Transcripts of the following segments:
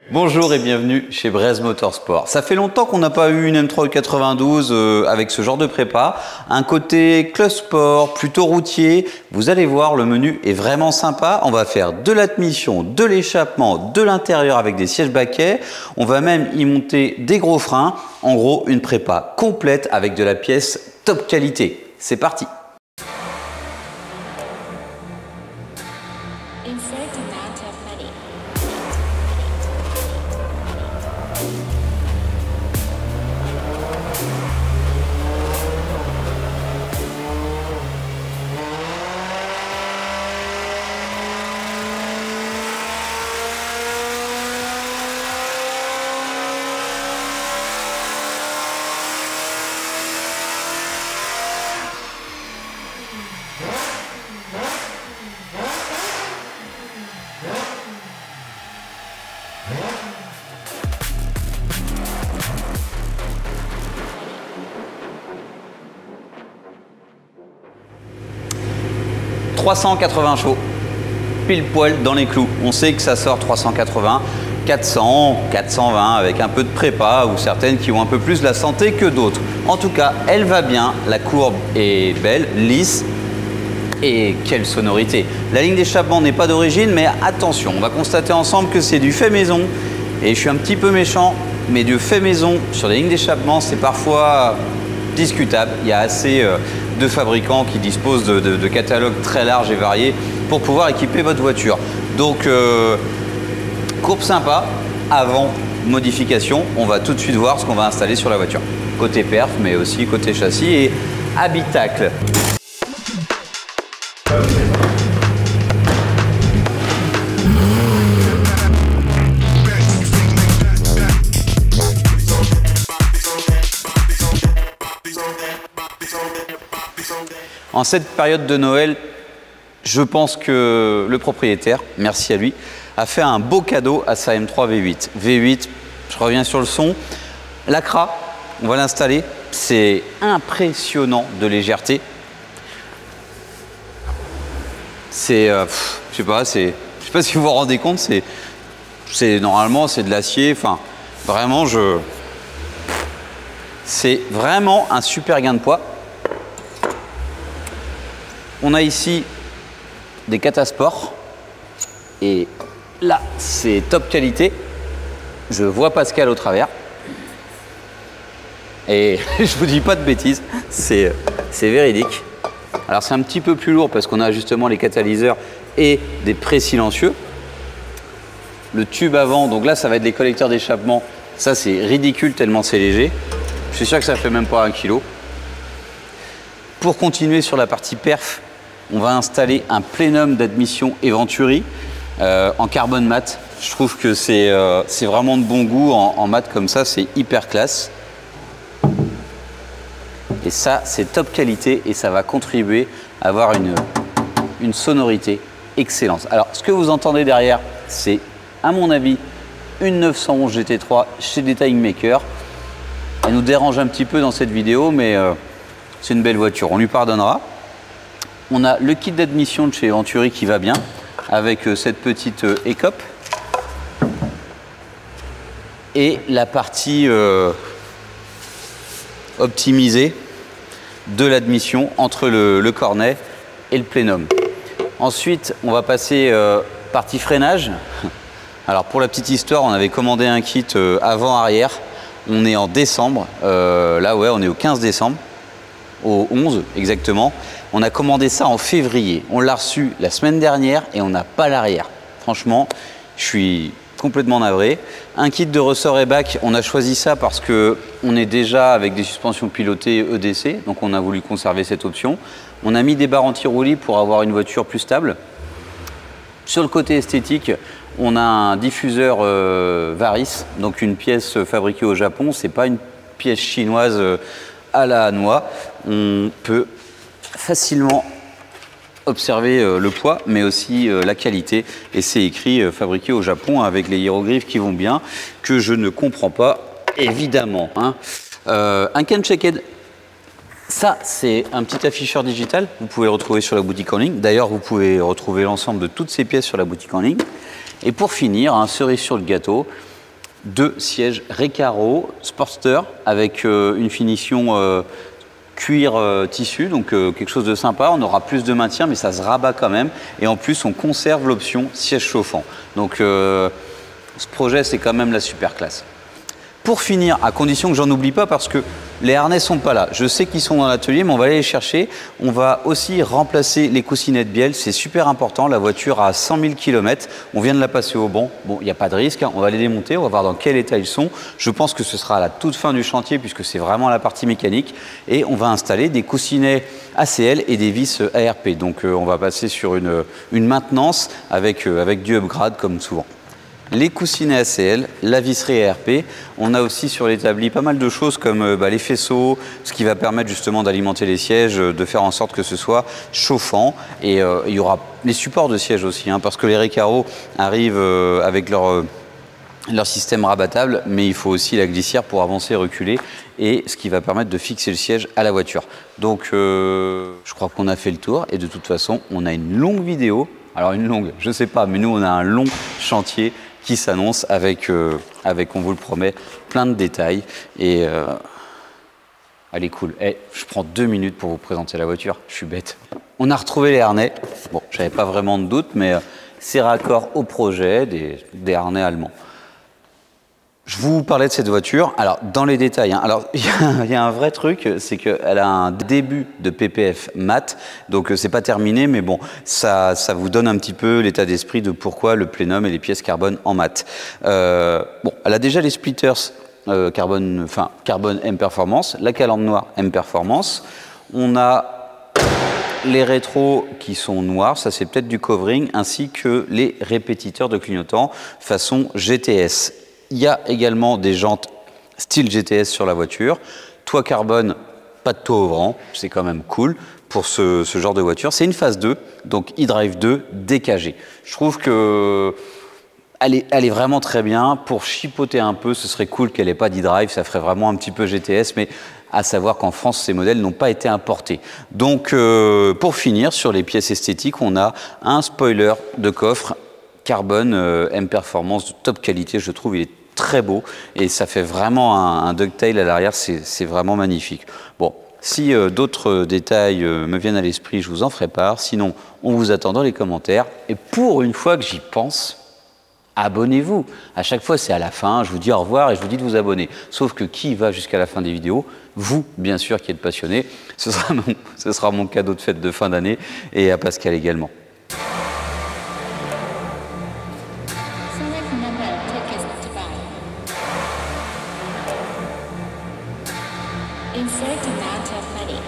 Bonjour et bienvenue chez Breizh Motorsport. Ça fait longtemps qu'on n'a pas eu une M3 92 avec ce genre de prépa. Un côté club sport, plutôt routier. Vous allez voir, le menu est vraiment sympa. On va faire de l'admission, de l'échappement, de l'intérieur avec des sièges baquets. On va même y monter des gros freins. En gros, une prépa complète avec de la pièce top qualité. C'est parti! « 380 chevaux, pile poil dans les clous. On sait que ça sort 380, 400, 420 avec un peu de prépa ou certaines qui ont un peu plus la santé que d'autres. En tout cas, elle va bien, la courbe est belle, lisse et quelle sonorité. La ligne d'échappement n'est pas d'origine, mais attention, on va constater ensemble que c'est du fait maison. Et je suis un petit peu méchant, mais du fait maison sur les lignes d'échappement, c'est parfois discutable. Il y a assez de fabricants qui disposent de catalogues très larges et variés pour pouvoir équiper votre voiture. Donc, courbe sympa, avant modification, on va tout de suite voir ce qu'on va installer sur la voiture. Côté perf, mais aussi côté châssis et habitacle. En cette période de Noël, je pense que le propriétaire, merci à lui, a fait un beau cadeau à sa M3 V8. V8, je reviens sur le son. L'Acra, on va l'installer. C'est impressionnant de légèreté. C'est, je sais pas si vous vous rendez compte, normalement c'est de l'acier. Enfin, vraiment, c'est vraiment un super gain de poids. On a ici des Catasport et là c'est top qualité. Je vois Pascal au travers et je vous dis pas de bêtises, c'est véridique. Alors c'est un petit peu plus lourd parce qu'on a justement les catalyseurs et des pré-silencieux. Le tube avant, donc là ça va être les collecteurs d'échappement. Ça c'est ridicule tellement c'est léger. Je suis sûr que ça fait même pas 1 kg. Pour continuer sur la partie perf, on va installer un plénum d'admission et Venturi en carbone mat. Je trouve que c'est vraiment de bon goût en mat comme ça, c'est hyper classe. Et ça, c'est top qualité et ça va contribuer à avoir une sonorité excellente. Alors, ce que vous entendez derrière, c'est, à mon avis, une 911 GT3 chez Detailing Maker. Elle nous dérange un petit peu dans cette vidéo, mais c'est une belle voiture, on lui pardonnera. On a le kit d'admission de chez Venturi qui va bien, avec cette petite écope. Et la partie optimisée de l'admission entre le cornet et le plénum. Ensuite, on va passer partie freinage. Alors pour la petite histoire, on avait commandé un kit avant-arrière. On est en décembre, là ouais, on est au 15 décembre, au 11 exactement. On a commandé ça en février. On l'a reçu la semaine dernière et on n'a pas l'arrière. Franchement, je suis complètement navré. Un kit de ressort et bac, on a choisi ça parce que on est déjà avec des suspensions pilotées EDC, donc on a voulu conserver cette option. On a mis des barres anti-roulis pour avoir une voiture plus stable. Sur le côté esthétique, on a un diffuseur Varis, donc une pièce fabriquée au Japon. C'est pas une pièce chinoise à la noix. On peut facilement observer le poids, mais aussi la qualité. Et c'est écrit fabriqué au Japon avec les hiéroglyphes qui vont bien, que je ne comprends pas, évidemment. Hein. Un cam checked. Ça, c'est un petit afficheur digital. Vous pouvez le retrouver sur la boutique en ligne. D'ailleurs, vous pouvez retrouver l'ensemble de toutes ces pièces sur la boutique en ligne. Et pour finir, un cerise sur le gâteau, 2 sièges Recaro Sportster avec une finition cuir tissu, donc quelque chose de sympa. On aura plus de maintien, mais ça se rabat quand même. Et en plus, on conserve l'option siège chauffant. Donc ce projet, c'est quand même la super classe. Pour finir, à condition que j'en oublie pas, parce que les harnais sont pas là. Je sais qu'ils sont dans l'atelier, mais on va aller les chercher. On va aussi remplacer les coussinets de bielle. C'est super important. La voiture a 100 000 km. On vient de la passer au banc. Bon, il n'y a pas de risque. On va les démonter. On va voir dans quel état ils sont. Je pense que ce sera à la toute fin du chantier, puisque c'est vraiment la partie mécanique. Et on va installer des coussinets ACL et des vis ARP. Donc, on va passer sur une maintenance avec du upgrade, comme souvent. Les coussinets ACL, la visserie ARP. On a aussi sur l'établi pas mal de choses comme les faisceaux, ce qui va permettre justement d'alimenter les sièges, de faire en sorte que ce soit chauffant. Et il y aura les supports de sièges aussi, hein, parce que les Recaro arrivent avec leur système rabattable, mais il faut aussi la glissière pour avancer et reculer, et ce qui va permettre de fixer le siège à la voiture. Donc je crois qu'on a fait le tour, et de toute façon, on a une longue vidéo. Alors une longue, je sais pas, mais nous on a un long chantier qui s'annonce avec, on vous le promet, plein de détails. Et elle est cool. Je prends 2 minutes pour vous présenter la voiture, je suis bête. On a retrouvé les harnais. Bon, j'avais pas vraiment de doute, mais c'est raccord au projet des harnais allemands. Je vous parlais de cette voiture. Alors, dans les détails, hein, alors il y a un vrai truc, c'est qu'elle a un début de PPF mat, donc c'est pas terminé, mais bon, ça vous donne un petit peu l'état d'esprit de pourquoi le plénum et les pièces carbone en mat. Bon, elle a déjà les splitters carbone M Performance, la calandre noire M Performance. On a les rétros qui sont noirs, ça c'est peut-être du covering, ainsi que les répétiteurs de clignotants façon GTS. Il y a également des jantes style GTS sur la voiture. Toit carbone, pas de toit ouvrant, c'est quand même cool pour ce genre de voiture. C'est une phase 2, donc e-drive 2 DKG. Je trouve que elle est vraiment très bien. Pour chipoter un peu, ce serait cool qu'elle n'ait pas d'e-drive, ça ferait vraiment un petit peu GTS, mais à savoir qu'en France, ces modèles n'ont pas été importés. Donc, pour finir, sur les pièces esthétiques, on a un spoiler de coffre carbone M Performance de top qualité, je trouve, il est très beau et ça fait vraiment un ducktail à l'arrière, c'est vraiment magnifique. Bon, si d'autres détails me viennent à l'esprit, je vous en ferai part, sinon on vous attend dans les commentaires et pour une fois que j'y pense, abonnez-vous. À chaque fois c'est à la fin, je vous dis au revoir et je vous dis de vous abonner. Sauf que qui va jusqu'à la fin des vidéos? Vous, bien sûr, qui êtes passionné, ce sera mon cadeau de fête de fin d'année et à Pascal également. Insert amount of money.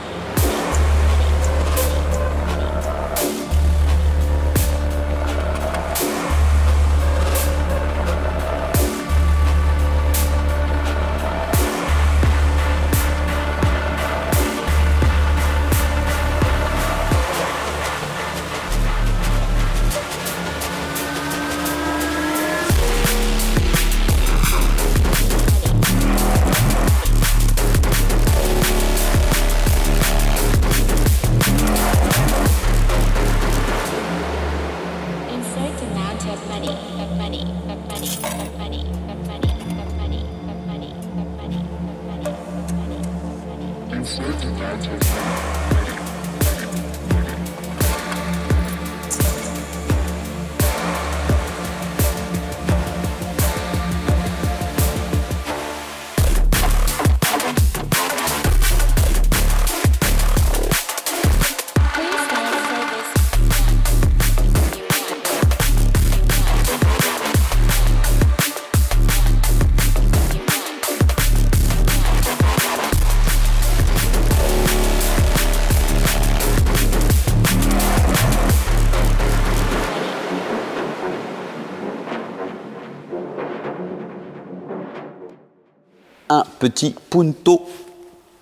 Un petit punto.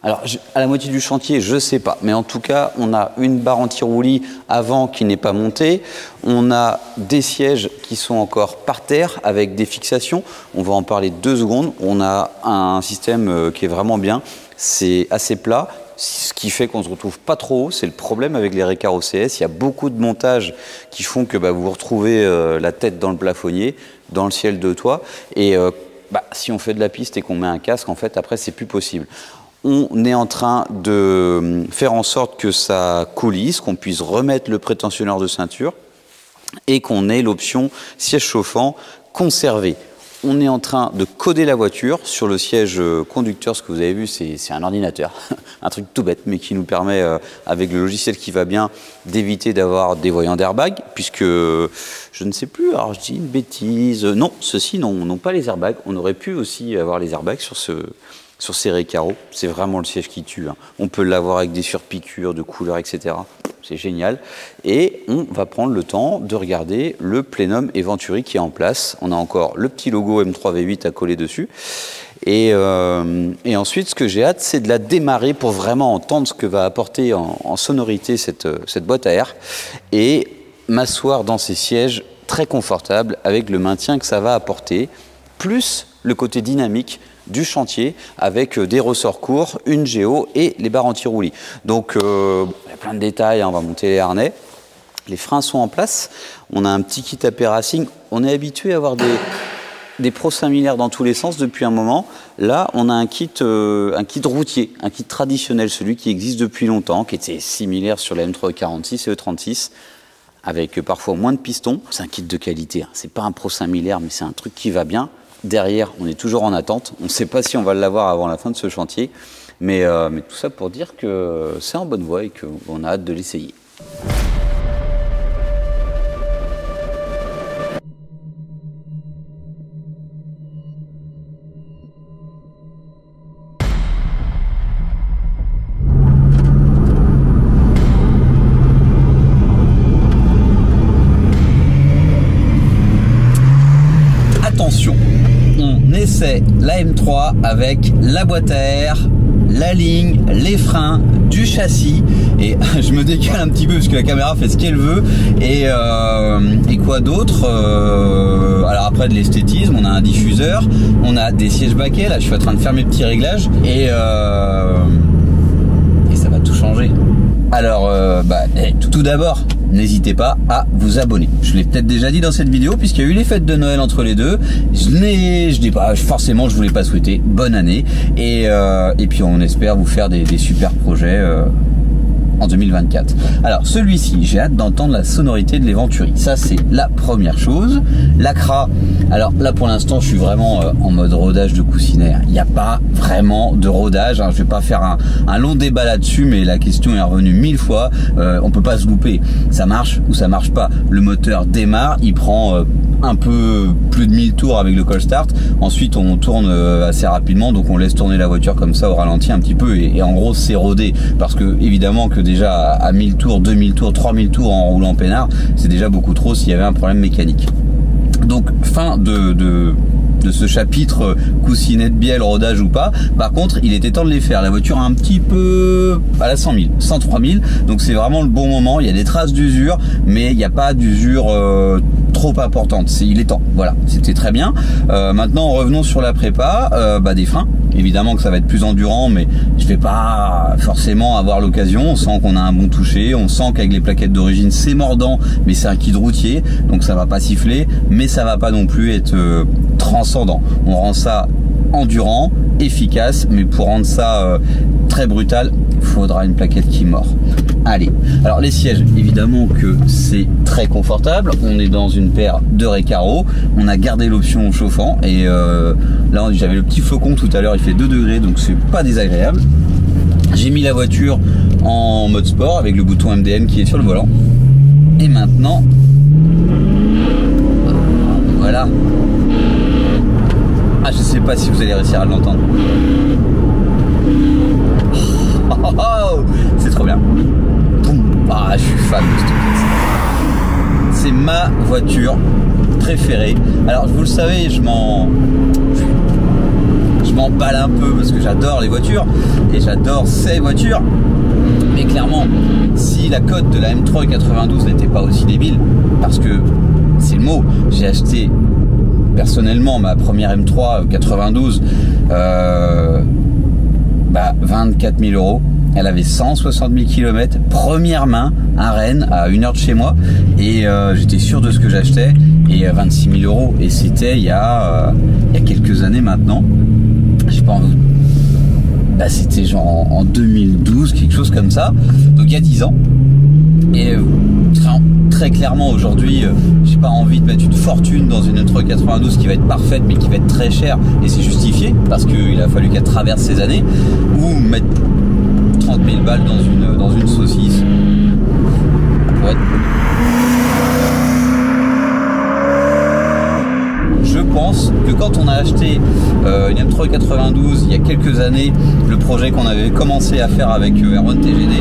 Alors, à la moitié du chantier, je ne sais pas. Mais en tout cas, on a une barre anti-roulis avant qui n'est pas montée. On a des sièges qui sont encore par terre avec des fixations. On va en parler 2 secondes. On a un système qui est vraiment bien. C'est assez plat. Ce qui fait qu'on ne se retrouve pas trop haut. C'est le problème avec les Recaro CS. Il y a beaucoup de montages qui font que vous vous retrouvez la tête dans le plafonnier, dans le ciel de toit. Et si on fait de la piste et qu'on met un casque, en fait, après, c'est plus possible. On est en train de faire en sorte que ça coulisse, qu'on puisse remettre le prétensionneur de ceinture et qu'on ait l'option siège chauffant conservé. On est en train de coder la voiture sur le siège conducteur. Ce que vous avez vu, c'est un ordinateur, un truc tout bête, mais qui nous permet, avec le logiciel qui va bien, d'éviter d'avoir des voyants d'airbag, puisque je ne sais plus, alors je dis une bêtise, non, ceux-ci n'ont pas les airbags. On aurait pu aussi avoir les airbags sur ces Recaro. C'est vraiment le siège qui tue, hein. On peut l'avoir avec des surpiqûres de couleurs, etc. C'est génial. Et on va prendre le temps de regarder le plénum et Venturi qui est en place. On a encore le petit logo M3 V8 à coller dessus. Et ensuite, ce que j'ai hâte, c'est de la démarrer pour vraiment entendre ce que va apporter en sonorité cette boîte à air et m'asseoir dans ces sièges très confortables avec le maintien que ça va apporter, plus le côté dynamique du chantier avec des ressorts courts, une géo et les barres anti-roulis. Donc, il y a plein de détails, hein, on va monter les harnais. Les freins sont en place. On a un petit kit AP Racing. On est habitué à avoir des pros similaires dans tous les sens depuis un moment. Là, on a un kit routier, un kit traditionnel, celui qui existe depuis longtemps, qui était similaire sur la M346 et E36, avec parfois moins de pistons. C'est un kit de qualité, hein. C'est pas un pro similaire, mais c'est un truc qui va bien. Derrière, on est toujours en attente. On ne sait pas si on va l'avoir avant la fin de ce chantier. Mais tout ça pour dire que c'est en bonne voie et qu'on a hâte de l'essayer. Attention, on essaie la M3 avec la boîte à air, la ligne, les freins, du châssis, et je me décale un petit peu parce que la caméra fait ce qu'elle veut, et quoi d'autre, alors après de l'esthétisme, on a un diffuseur, on a des sièges baquets, là je suis en train de faire mes petits réglages, et ça va tout changer. Alors tout d'abord, n'hésitez pas à vous abonner. Je l'ai peut-être déjà dit dans cette vidéo, puisqu'il y a eu les fêtes de Noël entre les deux. Je dis pas forcément, je voulais pas souhaiter bonne année, et puis on espère vous faire des super projets en 2024. Alors celui-ci, j'ai hâte d'entendre la sonorité de l'Eventuri. Ça c'est la première chose. L'Acra, alors là pour l'instant je suis vraiment en mode rodage de coussinet. Il n'y a pas vraiment de rodage, hein. Je vais pas faire un long débat là-dessus, mais la question est revenue 1000 fois. On peut pas se louper. Ça marche ou ça marche pas. Le moteur démarre, il prend un peu plus de 1000 tours avec le call start. Ensuite on tourne assez rapidement, donc on laisse tourner la voiture comme ça au ralenti un petit peu, et en gros c'est rodé, parce que évidemment que déjà à 1000 tours, 2000 tours, 3000 tours en roulant peinard, c'est déjà beaucoup trop s'il y avait un problème mécanique. Donc fin de ce chapitre coussinet de bielle, rodage ou pas. Par contre, il était temps de les faire. La voiture a un petit peu à la 100 000, 103 000, donc c'est vraiment le bon moment. Il y a des traces d'usure, mais il n'y a pas d'usure trop importante. Il est temps. Voilà, c'était très bien. Maintenant, revenons sur la prépa. Des freins. Évidemment que ça va être plus endurant, mais je vais pas forcément avoir l'occasion. On sent qu'on a un bon toucher, on sent qu'avec les plaquettes d'origine c'est mordant, mais c'est un kit routier, donc ça va pas siffler, mais ça va pas non plus être transcendant. On rend ça endurant, efficace, mais pour rendre ça très brutal, il faudra une plaquette qui mord. Allez, alors les sièges, évidemment que c'est très confortable. On est dans une paire de Recaro. On a gardé l'option chauffant, et là j'avais le petit flocon tout à l'heure, il fait 2 degrés, donc c'est pas désagréable. J'ai mis la voiture en mode sport avec le bouton MDM qui est sur le volant. Et maintenant, voilà. Ah, je sais pas si vous allez réussir à l'entendre. Oh, c'est trop bien. Ah, je suis fan de cette pièce. C'est ma voiture préférée. Alors, vous le savez, je m'en balle un peu parce que j'adore les voitures et j'adore ces voitures. Mais clairement, si la cote de la M3 92 n'était pas aussi débile, parce que c'est le mot, j'ai acheté personnellement ma première M3 92 24 000 €. Elle avait 160 000 km, première main à Rennes, à 1 heure de chez moi, et j'étais sûr de ce que j'achetais, et 26 000 €, et c'était il y a quelques années maintenant. Je sais pas, bah, c'était genre en 2012, quelque chose comme ça, donc il y a 10 ans. Et très clairement aujourd'hui, j'ai pas envie de mettre une fortune dans une M392 qui va être parfaite mais qui va être très chère, et c'est justifié parce qu'il a fallu qu'elle traverse ces années, ou mettre 30 000 balles dans une saucisse. Ouais. Je pense que quand on a acheté une M392 il y a quelques années, le projet qu'on avait commencé à faire avec R1 TGD,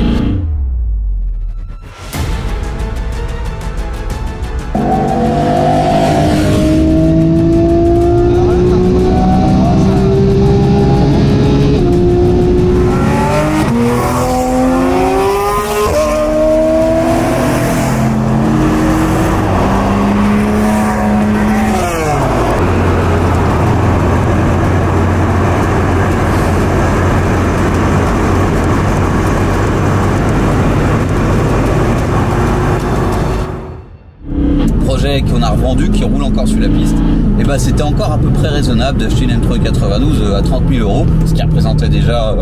qu'on a revendu, qui roule encore sur la piste, et bah c'était encore à peu près raisonnable d'acheter une M392 à 30 000 euros, ce qui représentait déjà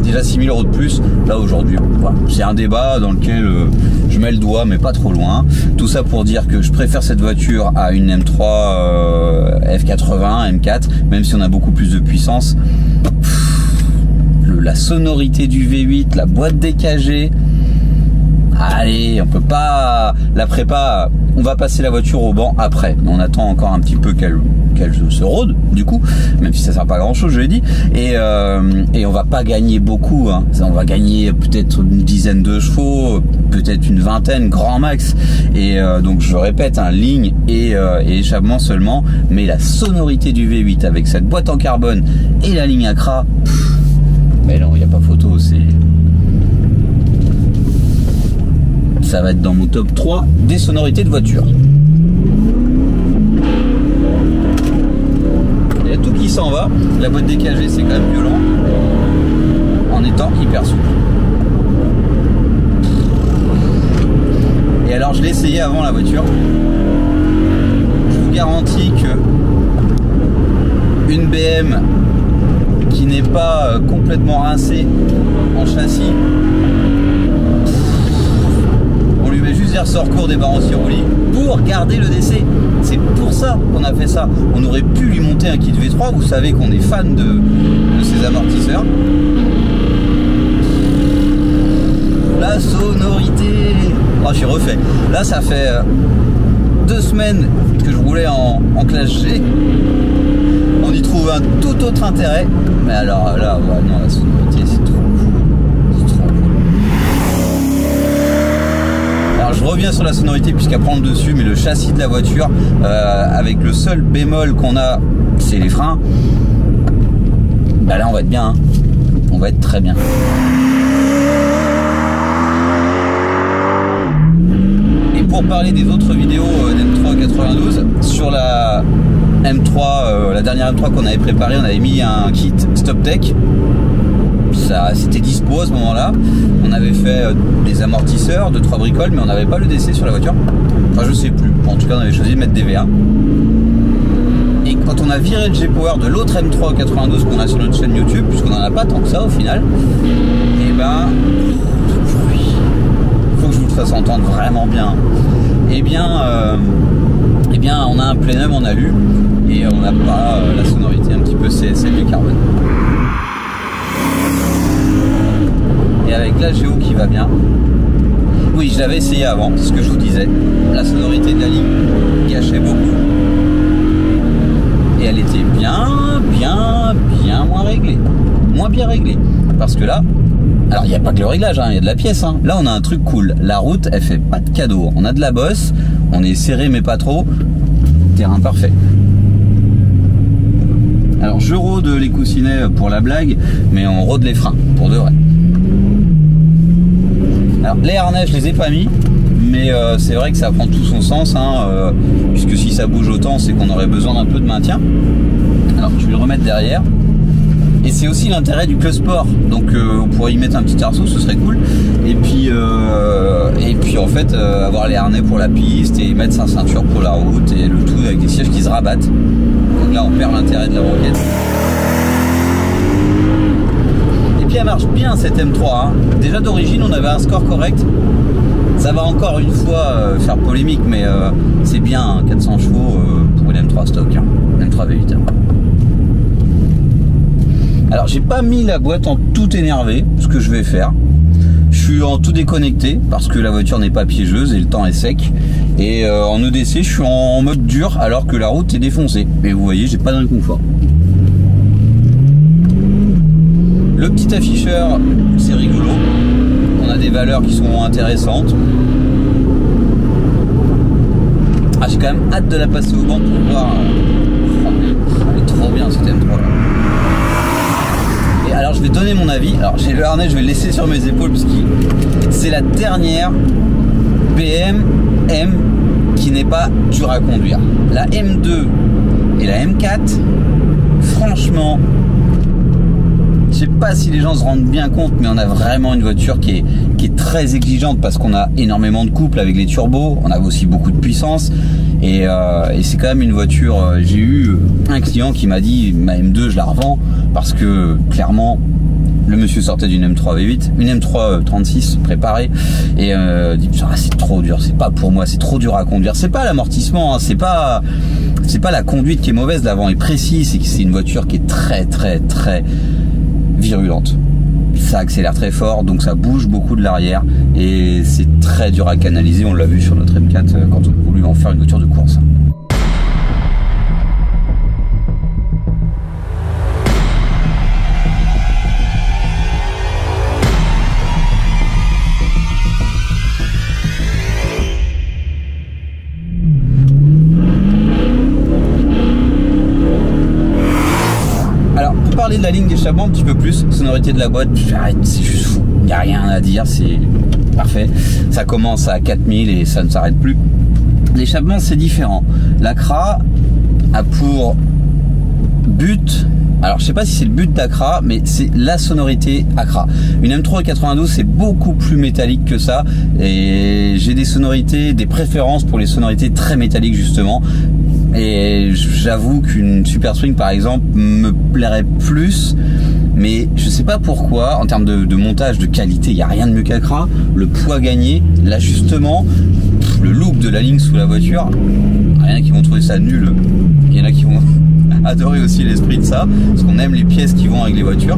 6 000 euros de plus. Là aujourd'hui, voilà, c'est un débat dans lequel je mets le doigt mais pas trop loin. Tout ça pour dire que je préfère cette voiture à une M3 F80, M4, même si on a beaucoup plus de puissance. La sonorité du V8, la boîte DKG, allez, on peut pas la prépa. On va passer la voiture au banc après. On attend encore un petit peu qu'elle se rôde, du coup, même si ça sert pas à grand chose, je l'ai dit. Et on va pas gagner beaucoup, hein. On va gagner peut-être une dizaine de chevaux, peut-être une vingtaine, grand max. Et donc je répète, hein, ligne et échappement seulement. Mais la sonorité du V8 avec cette boîte en carbone et la ligne Acra, mais non, il n'y a pas photo, ça va être dans mon top 3 des sonorités de voiture. Il y a tout qui s'en va. La boîte DKG, c'est quand même violent en étant hyper souple. Et alors je l'ai essayé avant la voiture. Je vous garantis que une BM qui n'est pas complètement rincée en châssis, on lui met juste des ressorts courts, des barres anti-roulis pour garder le DC. C'est pour ça qu'on a fait ça. On aurait pu lui monter un kit V3. Vous savez qu'on est fan de ces amortisseurs. La sonorité. Oh, j'ai refait. Là, ça fait 2 semaines que je roulais en classe G. On y trouve un tout autre intérêt. Mais alors là, ouais, non, la sonorité, c'est trop cool. C'est trop cool. Alors je reviens sur la sonorité puisqu'à prendre dessus, mais le châssis de la voiture, avec le seul bémol qu'on a, c'est les freins. Bah là, on va être bien. Hein. On va être très bien. Pour parler des autres vidéos d'M392, sur la M3, la dernière M3 qu'on avait préparée, on avait mis un kit Stop Tech. Ça, c'était dispo à ce moment-là. On avait fait des amortisseurs, 2-3 bricoles, mais on n'avait pas le DC sur la voiture. Enfin, je sais plus. En tout cas, on avait choisi de mettre des V1. Et quand on a viré le G-Power de l'autre M392 qu'on a sur notre chaîne YouTube, puisqu'on n'en a pas tant que ça au final, et ben, faut que je vous le fasse entendre vraiment bien. Eh bien, on a un plénum en alu et on n'a pas la sonorité un petit peu celle du carbone. Et avec la Géo qui va bien. Oui, je l'avais essayé avant, c'est ce que je vous disais. La sonorité de la ligne gâchait beaucoup. Et elle était bien moins réglée. Moins bien réglée. Parce que là, alors il n'y a pas que le réglage, il y a de la pièce. Hein. Là on a un truc cool. La route, elle fait pas de cadeau. On a de la bosse, on est serré mais pas trop. Terrain parfait. Alors je rôde les coussinets pour la blague, mais on rôde les freins pour de vrai. Alors les harnais je les ai pas mis, mais c'est vrai que ça prend tout son sens, hein, puisque si ça bouge autant, c'est qu'on aurait besoin d'un peu de maintien. Alors je vais le remettre derrière. Et c'est aussi l'intérêt du club sport. Donc on pourrait y mettre un petit arceau, ce serait cool. Et puis en fait avoir les harnais pour la piste et mettre sa ceinture pour la route et le tout avec des sièges qui se rabattent. Donc là on perd l'intérêt de la roquette. Et puis elle marche bien cette M3. Hein. Déjà d'origine on avait un score correct. Ça va encore une fois faire polémique, mais c'est bien, hein, 400 chevaux pour une M3 stock, hein, M3 V8. Hein. Alors j'ai pas mis la boîte en tout énervé, ce que je vais faire. Je suis en tout déconnecté parce que la voiture n'est pas piégeuse et le temps est sec. Et en EDC je suis en mode dur alors que la route est défoncée. Et vous voyez, j'ai pas d'inconfort. Le petit afficheur, c'est rigolo. On a des valeurs qui sont intéressantes. Ah, j'ai quand même hâte de la passer au banc pour voir. Elle est trop bien cette M3 là. Et alors je vais donner mon avis. Alors j'ai le harnais, je vais le laisser sur mes épaules parce que c'est la dernière BM M qui n'est pas dure à conduire. La M2 et la M4, franchement, je sais pas si les gens se rendent bien compte, mais on a vraiment une voiture qui est très exigeante parce qu'on a énormément de couple avec les turbos, on a aussi beaucoup de puissance et c'est quand même une voiture. J'ai eu un client qui m'a dit ma M2 je la revends parce que clairement le monsieur sortait d'une M3 V8, une M3 36 préparée et dit ah, c'est trop dur, c'est pas pour moi, c'est trop dur à conduire. C'est pas l'amortissement, hein, c'est pas la conduite qui est mauvaise, l'avant est précis, c'est une voiture qui est très virulente. Ça accélère très fort, donc ça bouge beaucoup de l'arrière et c'est très dur à canaliser. On l'a vu sur notre M4 quand on a voulu en faire une voiture de course. De la ligne d'échappement un petit peu plus, sonorité de la boîte, j'arrête, c'est juste fou, il n'y a rien à dire, c'est parfait. Ça commence à 4000 et ça ne s'arrête plus. L'échappement c'est différent. L'Acra a pour but, alors je sais pas si c'est le but d'Acra, mais c'est la sonorité Acra. Une M3 92 c'est beaucoup plus métallique que ça et j'ai des sonorités, des préférences pour les sonorités très métalliques justement. Et j'avoue qu'une Super Swing par exemple me plairait plus, mais je sais pas pourquoi. En termes de montage, de qualité, il n'y a rien de mieux qu'Acra. Le poids gagné, l'ajustement, le look de la ligne sous la voiture, il y en a qui vont trouver ça nul, il y en a qui vont adorer aussi l'esprit de ça, parce qu'on aime les pièces qui vont avec les voitures.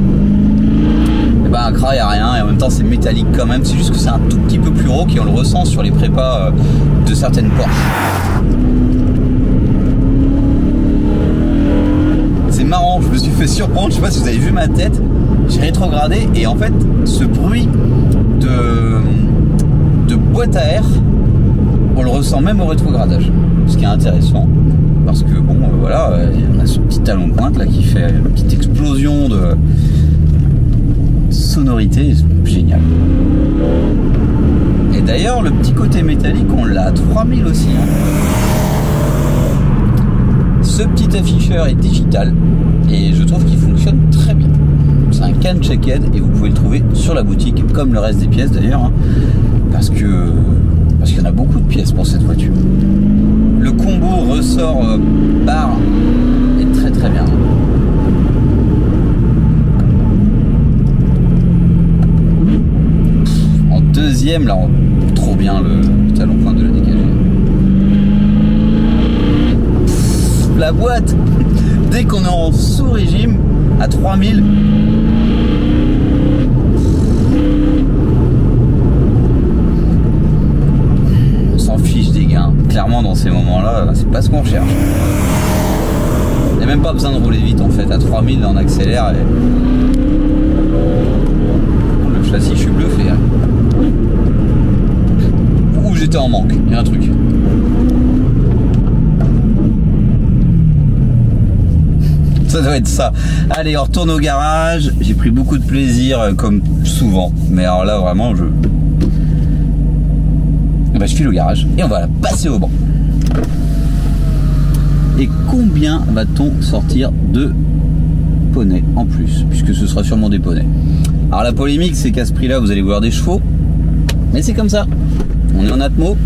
Et ben Acra, il n'y a rien, et en même temps c'est métallique quand même, c'est juste que c'est un tout petit peu plus rauque et on le ressent sur les prépas de certaines Porsche. C'est marrant, je me suis fait surprendre, je sais pas si vous avez vu ma tête, j'ai rétrogradé et en fait ce bruit de boîte à air, on le ressent même au rétrogradage, ce qui est intéressant parce que bon voilà, on a ce petit talon de pointe là qui fait une petite explosion de sonorité, génial. Et d'ailleurs le petit côté métallique on l'a à 3000 aussi, hein. Ce petit afficheur est digital et je trouve qu'il fonctionne très bien. C'est un can checkhead et vous pouvez le trouver sur la boutique comme le reste des pièces d'ailleurs, hein, parce qu'il y en a beaucoup de pièces pour cette voiture. Le combo ressort barre est très bien. En deuxième là, trop bien le talon pointe de la dégagée. La boîte, dès qu'on est en sous-régime à 3000, on s'en fiche des gains. Clairement dans ces moments-là, c'est pas ce qu'on cherche. Il n'y a même pas besoin de rouler vite en fait. À 3000 on accélère et... Le châssis, je suis bluffé, hein. Ouh, j'étais en manque, il y a un truc. Ça doit être ça. Allez, on retourne au garage. J'ai pris beaucoup de plaisir, comme souvent. Mais alors là, vraiment, je file au garage et on va la passer au banc. Et combien va-t-on sortir de poneys en plus, puisque ce sera sûrement des poneys. Alors la polémique, c'est qu'à ce prix-là, vous allez voir des chevaux, mais c'est comme ça. On est en Atmo,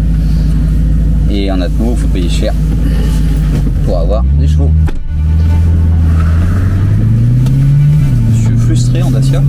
et en Atmo, il faut payer cher pour avoir des chevaux. Je suis frustré en Dacia.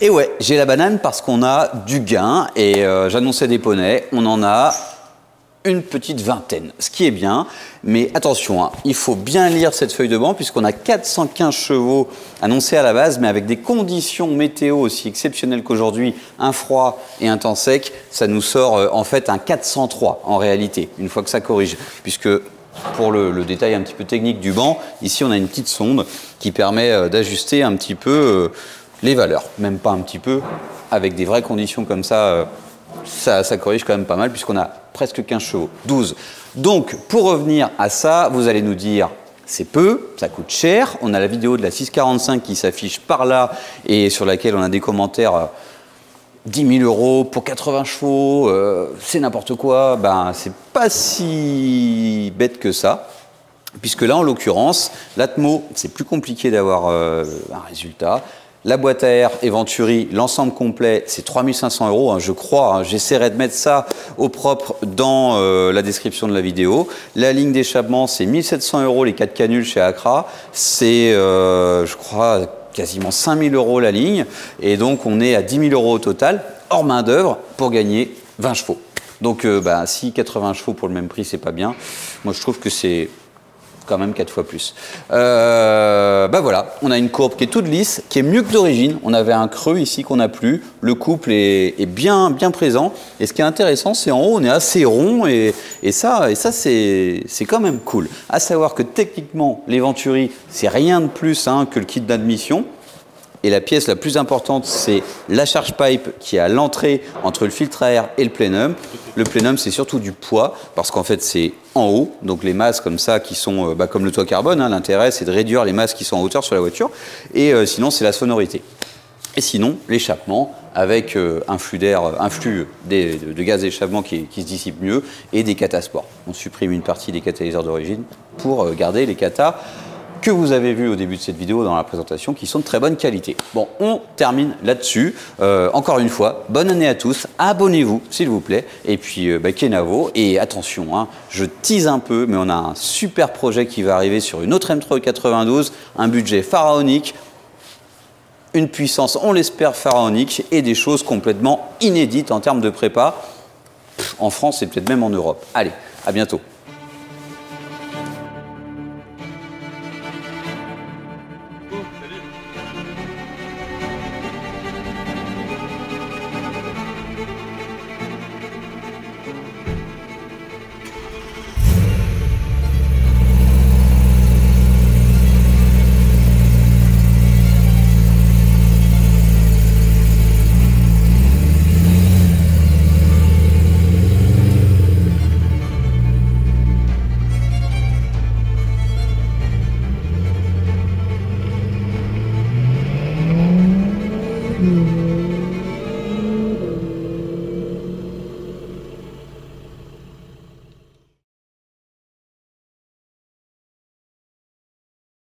Et ouais, j'ai la banane parce qu'on a du gain et j'annonçais des poneys, on en a une petite vingtaine, ce qui est bien, mais attention, hein, il faut bien lire cette feuille de banc puisqu'on a 415 chevaux annoncés à la base, mais avec des conditions météo aussi exceptionnelles qu'aujourd'hui, un froid et un temps sec, ça nous sort en fait un 403 en réalité, une fois que ça corrige, puisque pour le détail un petit peu technique du banc, ici on a une petite sonde qui permet d'ajuster un petit peu les valeurs, même pas un petit peu, avec des vraies conditions comme ça, ça corrige quand même pas mal puisqu'on a presque 15 chevaux, 12. Donc pour revenir à ça, vous allez nous dire c'est peu, ça coûte cher. On a la vidéo de la 645 qui s'affiche par là et sur laquelle on a des commentaires 10 000 € pour 80 chevaux, c'est n'importe quoi. Ben, c'est pas si bête que ça. Puisque là, en l'occurrence, l'Atmo, c'est plus compliqué d'avoir un résultat. La boîte à air et Venturi, l'ensemble complet, c'est 3 500 €, hein, je crois. Hein, j'essaierai de mettre ça au propre dans la description de la vidéo. La ligne d'échappement, c'est 1 700 € les 4 canules chez Accra. C'est, je crois, quasiment 5 000 € la ligne. Et donc, on est à 10 000 € au total, hors main d'œuvre, pour gagner 20 chevaux. Donc, si 80 chevaux pour le même prix, c'est pas bien. Moi, je trouve que c'est quand même 4 fois plus. Voilà, on a une courbe qui est toute lisse, qui est mieux que d'origine. On avait un creux ici qu'on n'a plus. Le couple est bien présent. Et ce qui est intéressant, c'est en haut, on est assez rond et ça c'est quand même cool. À savoir que techniquement, les Venturi, c'est rien de plus hein, que le kit d'admission. Et la pièce la plus importante, c'est la charge pipe qui est à l'entrée entre le filtre à air et le plénum. Le plénum, c'est surtout du poids, parce qu'en fait, c'est en haut. Donc les masses comme ça, qui sont comme le toit carbone, hein, l'intérêt, c'est de réduire les masses qui sont en hauteur sur la voiture. Et sinon, c'est la sonorité. Et sinon, l'échappement, avec un flux de gaz d'échappement qui se dissipe mieux, et des catasports. On supprime une partie des catalyseurs d'origine pour garder les catas que vous avez vu au début de cette vidéo dans la présentation, qui sont de très bonne qualité. Bon, on termine là-dessus. Encore une fois, bonne année à tous. Abonnez-vous, s'il vous plaît. Et puis, Kenavo. Et attention, hein, je tease un peu, mais on a un super projet qui va arriver sur une autre M3 92, un budget pharaonique, une puissance, on l'espère, pharaonique, et des choses complètement inédites en termes de prépa, en France et peut-être même en Europe. Allez, à bientôt.